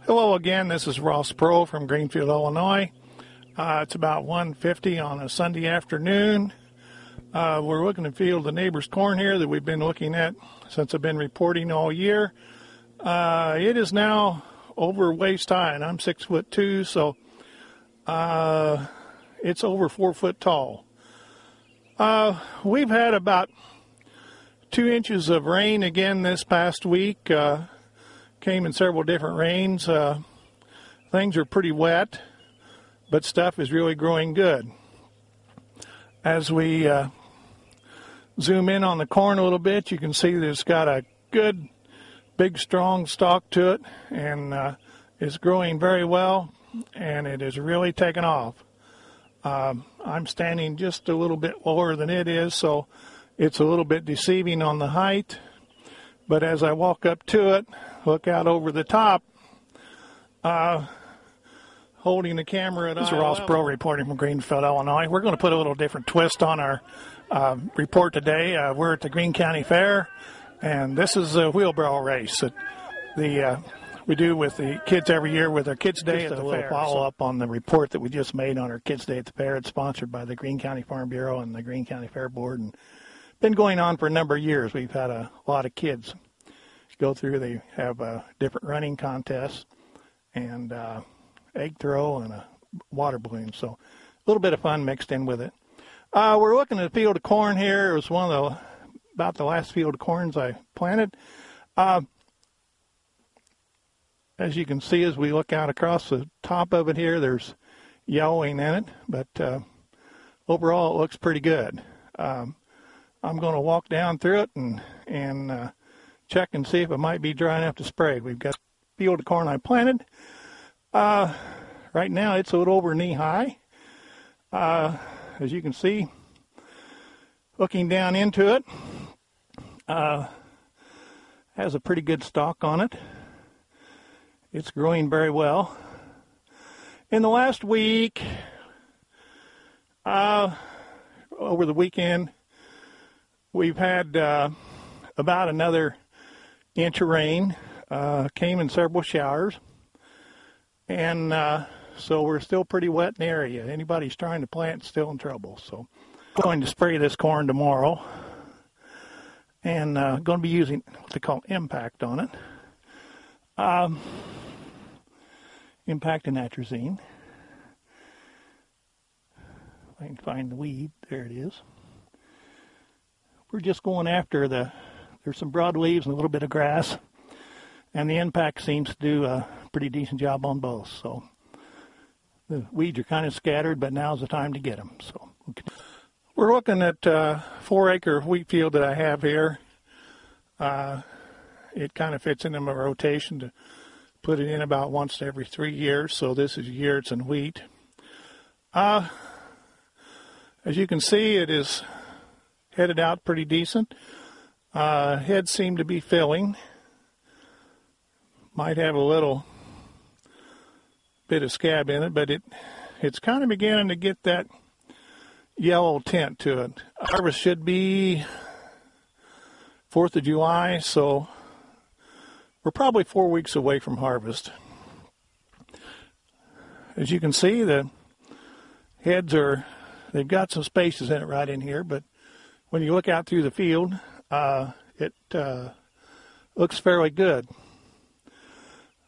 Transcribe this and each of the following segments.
Hello again, this is Ross Prough from Greenfield, Illinois. It's about 1:50 on a Sunday afternoon. We're looking to field the neighbor's corn here that we've been looking at since I've been reporting all year. It is now over waist high, and I'm 6'2", so it's over 4 foot tall. We've had about 2 inches of rain again this past week. Came in several different rains. Things are pretty wet, but stuff is really growing good. As we zoom in on the corn a little bit, you can see that it's got a good, big, strong stalk to it, and it's growing very well, and it is really taken off. I'm standing just a little bit lower than it is, so it's a little bit deceiving on the height. But as I walk up to it, look out over the top, holding the camera at eye level. This is Ross Prough reporting from Greenfield, Illinois. We're going to put a little different twist on our report today. We're at the Greene County Fair, and this is a wheelbarrow race that we do with the kids every year with our Kids Day at the fair. Just a little follow-up on the report that we just made on our Kids Day at the fair. It's sponsored by the Greene County Farm Bureau and the Greene County Fair Board, and been going on for a number of years. We've had a lot of kids go through. They have different running contests and egg throw and a water balloon. So a little bit of fun mixed in with it. We're looking at a field of corn here. It was about the last field of corns I planted. As you can see, as we look out across the top of it here, there's yellowing in it, but overall it looks pretty good. I'm going to walk down through it and check and see if it might be dry enough to spray. We've got a field of corn I planted. Right now it's a little over knee high. As you can see, looking down into it, has a pretty good stalk on it. It's growing very well. In the last week, over the weekend, we've had about another inch of rain, came in several showers, and so we're still pretty wet in the area. Anybody's trying to plant is still in trouble. So I'm going to spray this corn tomorrow, and going to be using what they call impact on it. Impact and atrazine. If I can find the weed, there it is. We're just going after there's some broadleaves and a little bit of grass, and the impact seems to do a pretty decent job on both. So the weeds are kind of scattered, but now's the time to get them. So we're looking at a 4-acre wheat field that I have here. It kind of fits into my rotation to put it in about once every 3 years. So this is a year it's in wheat. As you can see, it is headed out pretty decent. Heads seem to be filling. Might have a little bit of scab in it, but it's kind of beginning to get that yellow tint to it. Harvest should be 4th of July, so we're probably 4 weeks away from harvest. As you can see, the heads they've got some spaces in it right in here, but when you look out through the field, it looks fairly good.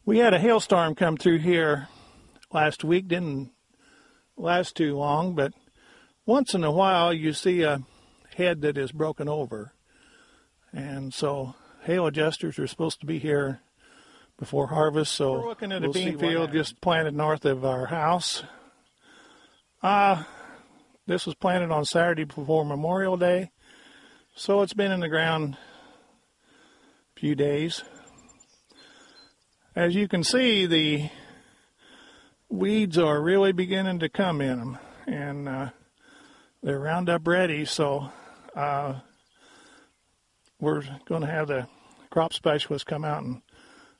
We had a hailstorm come through here last week. Didn't last too long, but once in a while you see a head that is broken over. And so hail adjusters are supposed to be here before harvest. So we're looking at a bean field just planted north of our house. This was planted on Saturday before Memorial Day. So it's been in the ground a few days. As you can see, the weeds are really beginning to come in them, and they're Roundup ready. So we're going to have the crop specialist come out and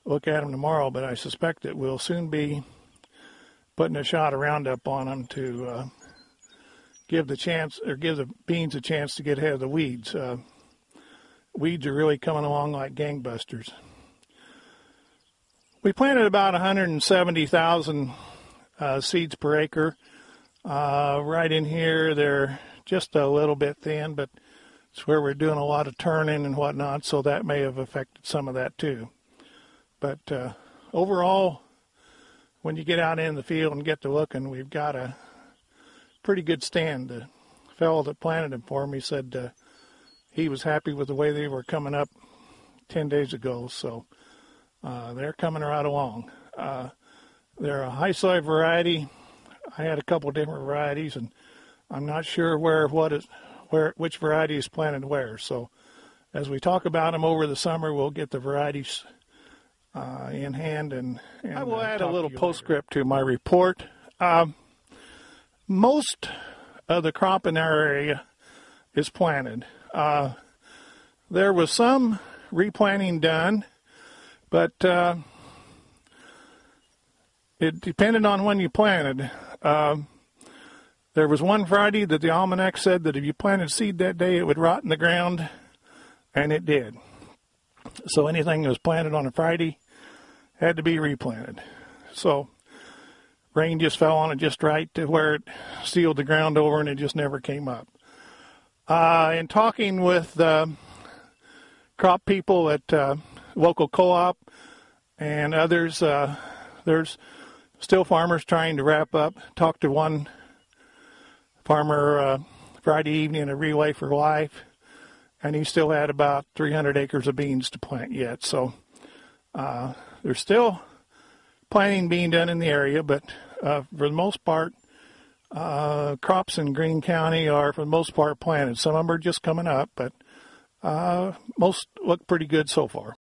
look at them tomorrow, but I suspect that we'll soon be putting a shot of Roundup on them to give the beans a chance to get ahead of the weeds. Weeds are really coming along like gangbusters. We planted about 170,000 seeds per acre. Right in here, they're just a little bit thin, but it's where we're doing a lot of turning and whatnot, so that may have affected some of that too. But overall, when you get out in the field and get to looking, we've got a pretty good stand. The fellow that planted them for me said he was happy with the way they were coming up 10 days ago, so they're coming right along. They're a high soy variety. I had a couple different varieties, and I'm not sure which variety is planted where. So as we talk about them over the summer, we'll get the varieties in hand, and I will add a little postscript to my report. Most of the crop in our area is planted. There was some replanting done, but it depended on when you planted. There was one variety that the almanac said that if you planted seed that day, it would rot in the ground, and it did. So anything that was planted on a Friday had to be replanted. So rain just fell on it just right to where it sealed the ground over, and it just never came up. In talking with crop people at local co-op and others, there's still farmers trying to wrap up. Talked to one farmer Friday evening at a Relay for Life, and he still had about 300 acres of beans to plant yet. So there's still planting being done in the area, but for the most part, crops in Greene County are for the most part planted. Some of them are just coming up, but most look pretty good so far.